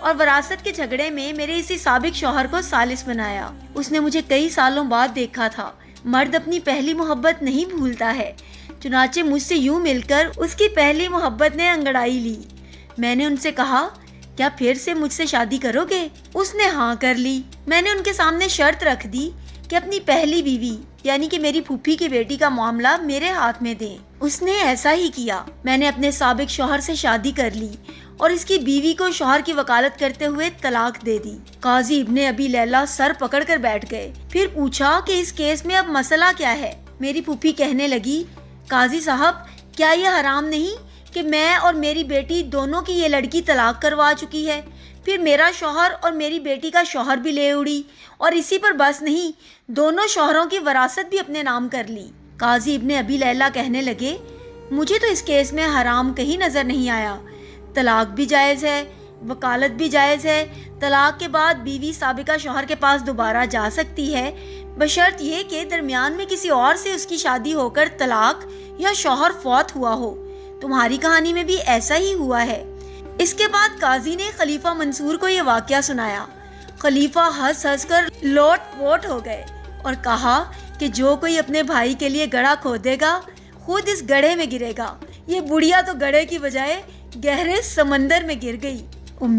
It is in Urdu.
اور وراثت کے جھگڑے میں میرے اسی سابق شوہر کو ثالث بنایا۔ اس نے مجھے کئی سالوں بعد دیکھا تھا۔ مرد اپنی پہلی محبت نہیں بھولتا ہے، چنانچہ مجھ سے یوں مل کر اس کی پہلی محبت نے انگڑائی لی۔ میں نے ان سے کہا، کیا پھر سے مجھ سے شادی کرو گے؟ اس نے ہاں کر لی۔ میں نے ان کے سامنے شرط رکھ دی کہ اپنی پہلی بیوی یعنی کہ میری پھوپھی کی بیٹی کا معاملہ میرے ہاتھ میں دیں۔ اس نے ایسا ہی کیا۔ میں نے اپنے سابق شوہر سے شادی کر لی اور اس کی بیوی کو شوہر کی وکالت کرتے ہوئے طلاق دے دی۔ قاضی ابن ابی لیلہ سر پکڑ کر بیٹھ گئے۔ پھر پوچھا کہ اس کیس میں اب مسئلہ کیا ہے؟ میری پھوپھی کہنے لگی، قاضی صاحب، کیا یہ حرام نہیں کہ میں اور میری بیٹی دونوں کی یہ لڑکی طلاق کروا چکی ہے، پھر میرا شوہر اور میری بیٹی کا شوہر بھی لے اڑی، اور اسی پر بس نہیں، دونوں شوہروں کی وراثت بھی اپنے نام کر لی۔ قاضی ابن ابی لیلہ کہنے لگے، مجھے تو اس کیس میں حرام کہیں نظر نہیں آیا۔ طلاق بھی جائز ہے، وکالت بھی جائز ہے۔ طلاق کے بعد بیوی سابقہ شوہر کے پاس دوبارہ جا سکتی ہے، بشرط یہ کہ درمیان میں کسی اور سے اس کی شادی ہو کر طلاق یا شوہر فوت ہوا ہو۔ تمہاری کہانی میں بھی ایسا ہی ہوا ہے۔ اس کے بعد قاضی نے خلیفہ منصور کو یہ واقعہ سنایا۔ خلیفہ ہنس ہنس کر لوٹ پوٹ ہو گئے اور کہا کہ جو کوئی اپنے بھائی کے لیے گڑھا کھودے گا خود اس گڑھے میں گرے گا۔ یہ بڑھیا تو گڑھے کی بجائے گہرے سمندر میں گر گئی۔